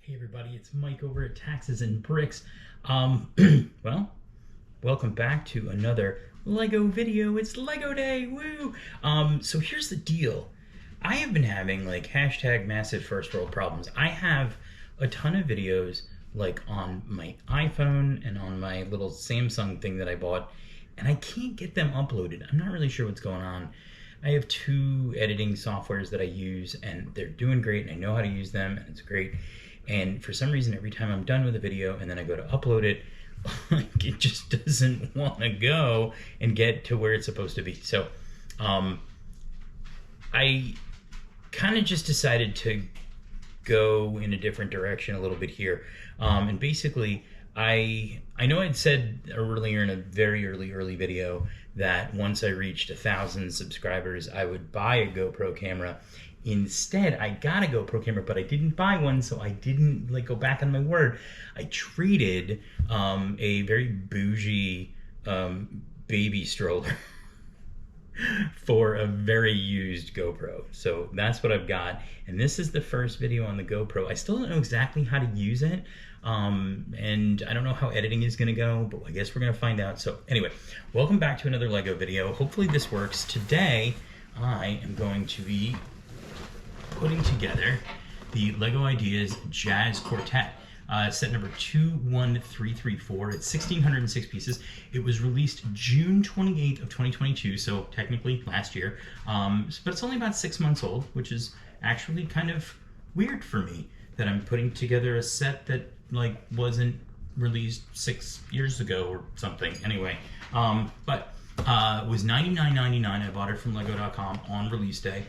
Hey everybody, it's Mike over at Taxes and Bricks. Well, welcome back to another Lego video. It's Lego Day, woo! So here's the deal. I have been having like hashtag massive first world problems. I have a ton of videos like on my iPhone and on my little Samsung thing that I bought, and I can't get them uploaded. I'm not really sure what's going on. I have two editing softwares that I use and they're doing great and I know how to use them and it's great. And for some reason, every time I'm done with a video and then I go to upload it, it just doesn't want to go and get to where it's supposed to be. So I kind of just decided to go in a different direction a little bit here. And basically, I know I'd said earlier in a very early video that once I reached 1,000 subscribers, I would buy a GoPro camera. Instead, I got a GoPro camera, but I didn't buy one, so I didn't go back on my word. I traded a very bougie baby stroller for a very used GoPro. So that's what I've got, and this is the first video on the GoPro. I still don't know exactly how to use it, and I don't know how editing is gonna go, but I guess we're gonna find out. So anyway, welcome back to another Lego video. Hopefully this works. Today, I am going to be putting together the Lego Ideas Jazz Quartet, set number 21334. It's 1,606 pieces. It was released June 28th of 2022, so technically last year. But it's only about 6 months old, which is actually kind of weird for me that I'm putting together a set that wasn't released 6 years ago or something. Anyway, but it was $99.99. I bought it from Lego.com on release day.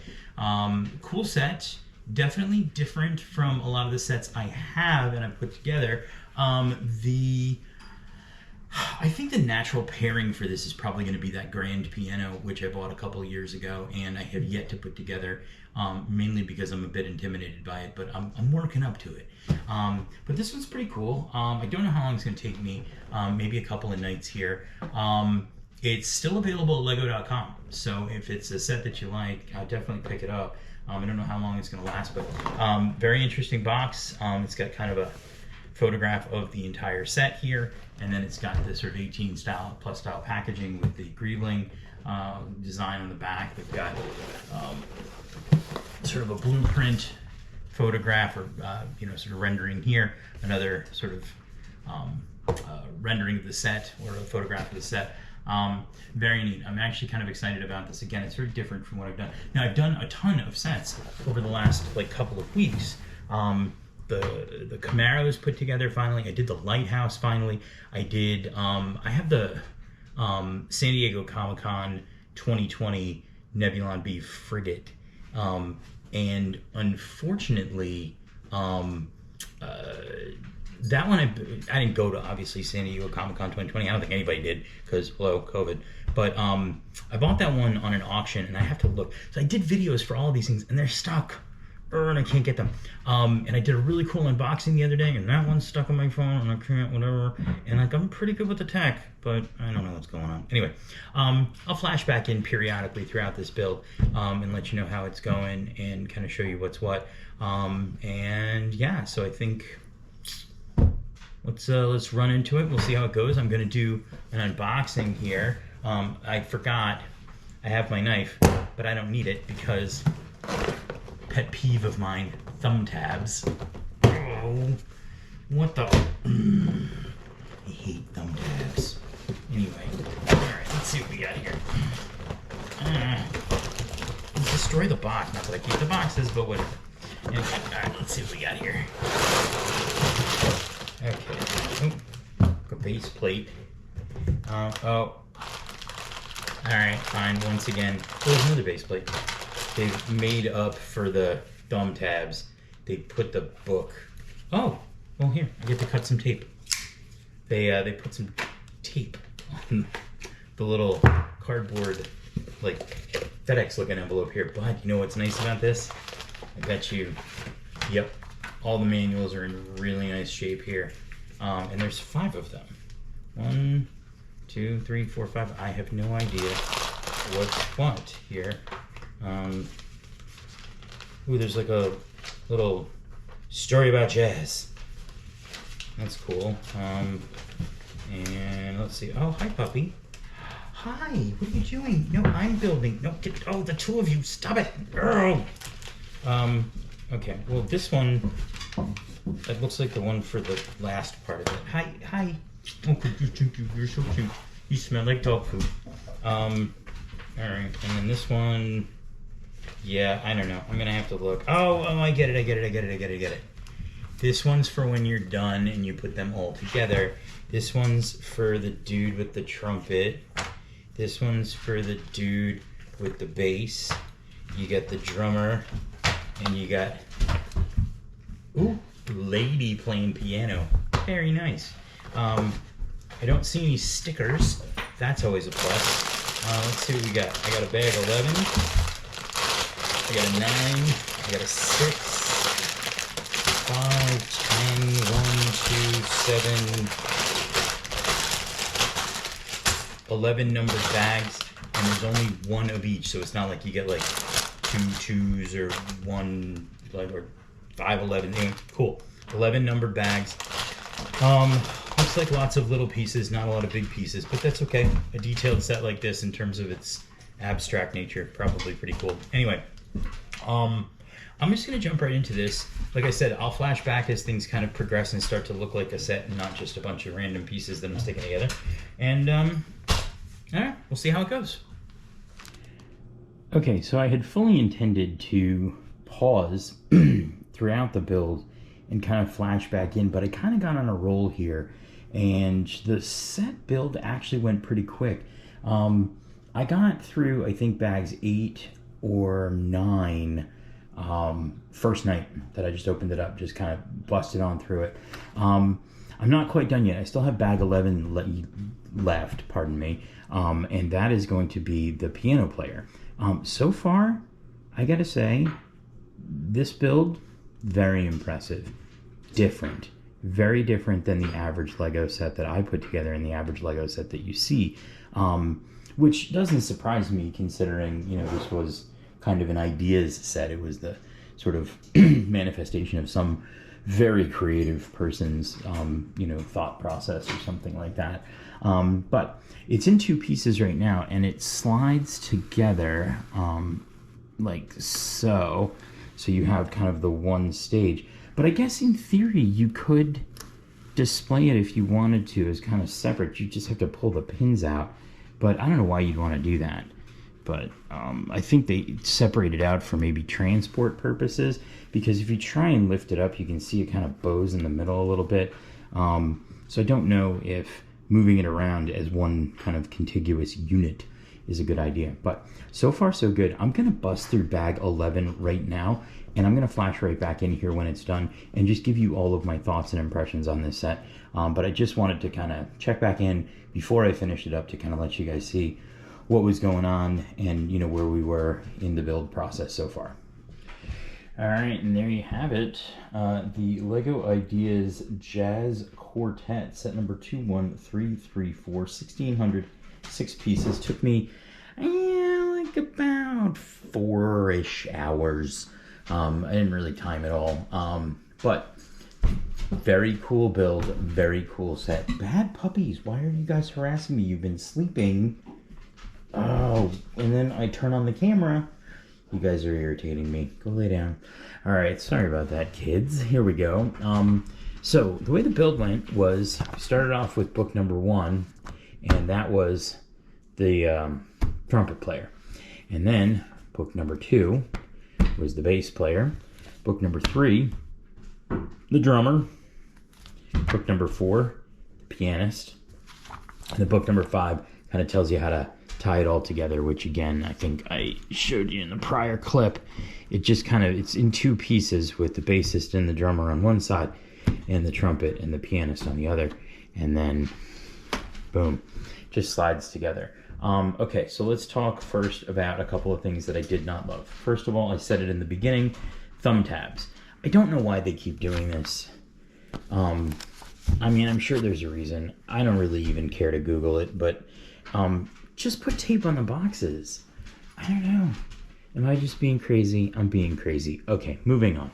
Cool set, definitely different from a lot of the sets I have and I've put together. I think the natural pairing for this is probably going to be that grand piano, which I bought a couple of years ago and I have yet to put together, mainly because I'm a bit intimidated by it, but I'm working up to it. But this one's pretty cool. I don't know how long it's going to take me, maybe a couple of nights here. It's still available at Lego.com, so if it's a set that you like, I'll definitely pick it up. I don't know how long it's going to last, but very interesting box. It's got kind of a photograph of the entire set here, and then it's got this sort of 18 plus style packaging with the greebling design on the back. We've got sort of a blueprint photograph, or sort of rendering here, another sort of rendering of the set, or a photograph of the set. Very neat. I'm actually kind of excited about this. Again, it's very different from what I've done. Now, I've done a ton of sets over the last couple of weeks. The Camaro's put together finally. I did the Lighthouse finally. I did, I have the San Diego Comic-Con 2020 Nebulon B frigate. And unfortunately, that one, I didn't go to, obviously, San Diego Comic-Con 2020. I don't think anybody did, because, hello, COVID. But I bought that one on an auction, and I have to look. So I did videos for all of these things, and they're stuck. And I can't get them. And I did a really cool unboxing the other day, and that one's stuck on my phone, and I can't, whatever. And I'm pretty good with the tech, but I don't know what's going on. Anyway, I'll flash back in periodically throughout this build and let you know how it's going and kind of show you what's what. And yeah, so I think let's run into it. We'll see how it goes. I'm gonna do an unboxing here. I forgot I have my knife, but I don't need it because pet peeve of mine, thumb tabs. Oh, what the? I hate thumb tabs. Anyway, all right, let's see what we got here. Let's destroy the box. Not that I keep the boxes, but whatever. Anyway, all right, let's see what we got here. Okay, a base plate. Oh, all right, fine. Once again, there's another base plate. They've made up for the thumb tabs. They put the book. Oh, well here, I get to cut some tape. They put some tape on the little cardboard, FedEx looking envelope here. But you know what's nice about this? I bet you, yep, all the manuals are in really nice shape here. And there's 5 of them. 1, 2, 3, 4, 5. I have no idea what's what here. Ooh, there's like a little Story about jazz. That's cool. And let's see. Oh, hi, puppy. Hi, what are you doing? No, I'm building. No, oh, the two of you, stop it. Okay, well, this one, that looks like the one for the last part of it. Hi. Oh, you're so cute. You smell like dog food. All right, and then this one, yeah, I don't know. I'm gonna have to look. Oh, I get it. This one's for when you're done and you put them all together. This one's for the dude with the trumpet. This one's for the dude with the bass. You got the drummer, and you got, ooh, lady playing piano. Very nice. I don't see any stickers. That's always a plus. Let's see what we got. I got a bag 11. I got a 9. I got a 6. 5, 10, 1, 2, 7, 11 numbered bags, and there's only one of each, so it's not like you get like 2 2s or 1, like, or 5 11. Anyway, cool. 11 numbered bags. Looks like lots of little pieces, not a lot of big pieces, but that's okay. A detailed set like this, in terms of its abstract nature, probably pretty cool. Anyway, I'm just going to jump right into this. Like I said, I'll flash back as things kind of progress and start to look like a set and not just a bunch of random pieces that I'm sticking together. And, all right, we'll see how it goes. Okay, so I had fully intended to pause throughout the build and kind of flash back in, but I kind of got on a roll here, and the set build actually went pretty quick. I got through, I think, bags 8 or 9 first night that I just opened it up, just kind of busted on through it. I'm not quite done yet. I still have bag 11 left, pardon me, and that is going to be the piano player. So far, I gotta say, this build, very impressive. Different. Very different than the average Lego set that I put together and the average Lego set that you see, which doesn't surprise me, considering, you know, this was kind of an ideas set. It was the sort of manifestation of some very creative person's, you know, thought process or something like that. But it's in 2 pieces right now, and it slides together like so. So you have kind of the one stage. But I guess in theory you could display it if you wanted to as kind of separate. You just have to pull the pins out. But I don't know why you'd want to do that. But I think they separated out for maybe transport purposes, because if you try and lift it up, you can see it kind of bows in the middle a little bit. So I don't know if moving it around as one kind of contiguous unit is a good idea. But so far so good. I'm going to bust through bag 11 right now, and I'm going to flash right back in here when it's done and just give you all of my thoughts and impressions on this set. But I just wanted to kind of check back in before I finished it up to kind of let you guys see what was going on and, you know, where we were in the build process so far. All right, and there you have it. The Lego Ideas Jazz Quartet, set number 21334, 1600, 6 pieces. Took me like about 4-ish hours. I didn't really time it all, but very cool build, very cool set. Bad puppies, why are you guys harassing me? You've been sleeping. Oh, and then I turn on the camera. You guys are irritating me. Go lay down. All right, sorry about that, kids. Here we go. So the way the build went was, we started off with book number 1, and that was the trumpet player. And then book number 2 was the bass player. Book number 3, the drummer. Book number 4, the pianist. And then book number 5 kind of tells you how to tie it all together, which again, I think I showed you in the prior clip. It just kind of, it's in 2 pieces with the bassist and the drummer on one side and the trumpet and the pianist on the other. And then, boom, just slides together. Okay, so let's talk first about a couple of things that I did not love. First of all, I said it in the beginning, thumb tabs. I don't know why they keep doing this. I mean, I'm sure there's a reason. I don't really even care to Google it, but just put tape on the boxes. I don't know. Am I just being crazy? I'm being crazy. Okay, moving on.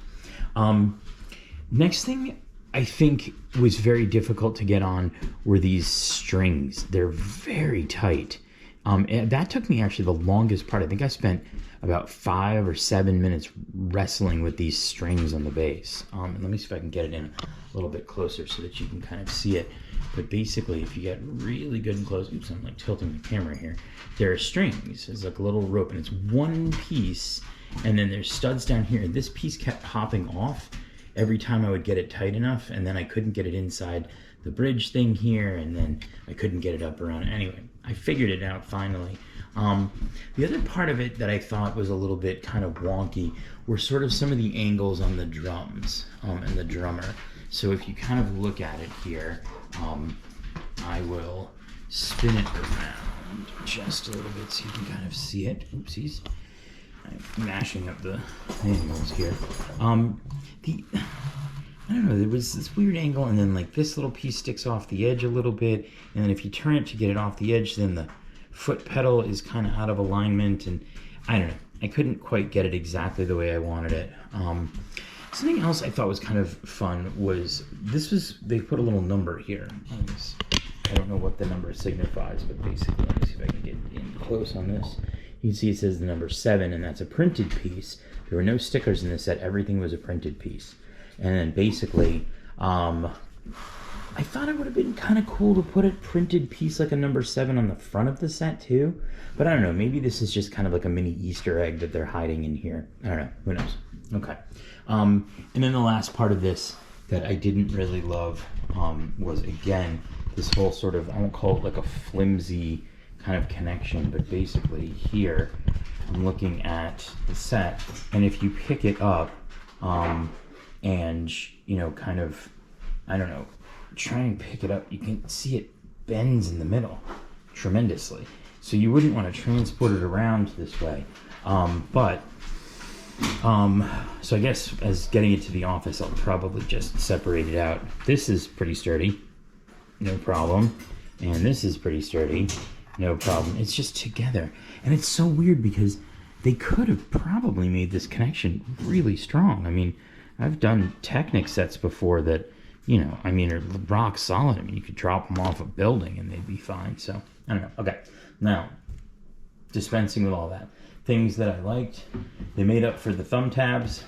Next thing I think was very difficult to get on were these strings. They're very tight. And that took me actually the longest part. I think I spent about 5 or 7 minutes wrestling with these strings on the bass. And let me see if I can get it in a little bit closer so that you can kind of see it. But basically, if you get really good and close, oops, I'm like tilting the camera here. There are strings. It's like a little rope, and it's one piece, and then there's studs down here. And this piece kept popping off every time I would get it tight enough, and then I couldn't get it inside the bridge thing here, and then I couldn't get it up around. Anyway, I figured it out finally. The other part of it that I thought was a little bit kind of wonky were sort of some of the angles on the drums and the drummer. So if you kind of look at it here, I will spin it around just a little bit so you can kind of see it. Oopsies. I'm mashing up the angles here. I don't know, there was this weird angle, and then like this little piece sticks off the edge a little bit, and then if you turn it to get it off the edge, then the foot pedal is kind of out of alignment, and I don't know, I couldn't quite get it exactly the way I wanted it. Something else I thought was kind of fun was, they put a little number here. I don't know what the number signifies, but basically, let me see if I can get in close on this. You can see it says the number 7, and that's a printed piece. There were no stickers in this set, everything was a printed piece. And then basically, I thought it would have been kind of cool to put a printed piece like a number 7 on the front of the set too. But I don't know, maybe this is just kind of like a mini Easter egg that they're hiding in here. I don't know, who knows? Okay. And then the last part of this that I didn't really love was, again, this whole sort of, I won't call it like a flimsy kind of connection, but basically here, I'm looking at the set, and if you pick it up, and, you know, kind of, I don't know, try and pick it up, you can see it bends in the middle tremendously. So you wouldn't want to transport it around this way. So I guess as getting it to the office, I'll probably just separate it out. This is pretty sturdy, no problem. And this is pretty sturdy, no problem. It's just together. And it's so weird because they could have probably made this connection really strong. I mean, I've done Technic sets before that, you know, I mean, are rock solid. I mean, you could drop them off a building and they'd be fine. So, I don't know. Okay, now, dispensing with all that. Things that I liked, they made up for the thumb tabs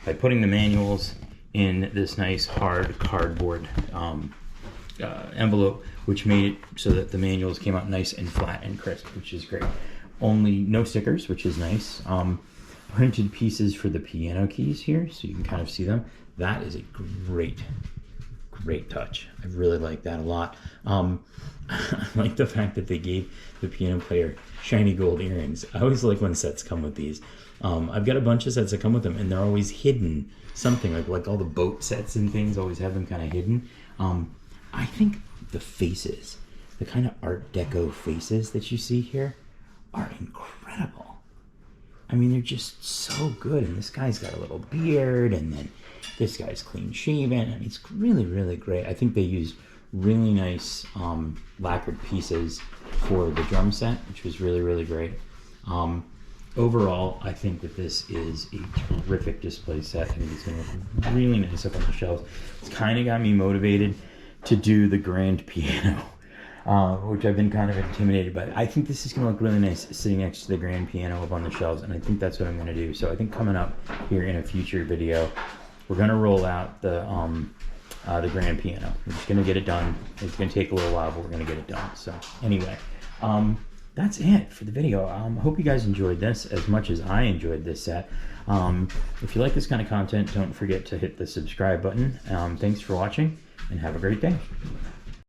by putting the manuals in this nice hard cardboard envelope, which made it so that the manuals came out nice and flat and crisp, which is great. Only no stickers, which is nice. Printed pieces for the piano keys here, so you can kind of see them. That is a great touch. I really like that a lot. I like the fact that they gave the piano player shiny gold earrings. I always like when sets come with these. I've got a bunch of sets that come with them, and they're always hidden. Something like all the boat sets and things always have them kind of hidden. I think the faces, the kind of Art Deco faces that you see here, are incredible. I mean, they're just so good. And this guy's got a little beard, and then this guy's clean shaven. I mean, it's really, really great. I think they used really nice lacquered pieces for the drum set, which was really, really great. Overall, I think that this is a terrific display set. I think it's going to look really nice up on the shelves. It's kind of got me motivated to do the grand piano. Which I've been kind of intimidated by. I think this is going to look really nice sitting next to the grand piano up on the shelves, and I think that's what I'm going to do. So I think coming up here in a future video, we're going to roll out the grand piano. We're just going to get it done. It's going to take a little while, but we're going to get it done. So anyway, that's it for the video. I hope you guys enjoyed this as much as I enjoyed this set. If you like this kind of content, don't forget to hit the subscribe button. Thanks for watching, and have a great day.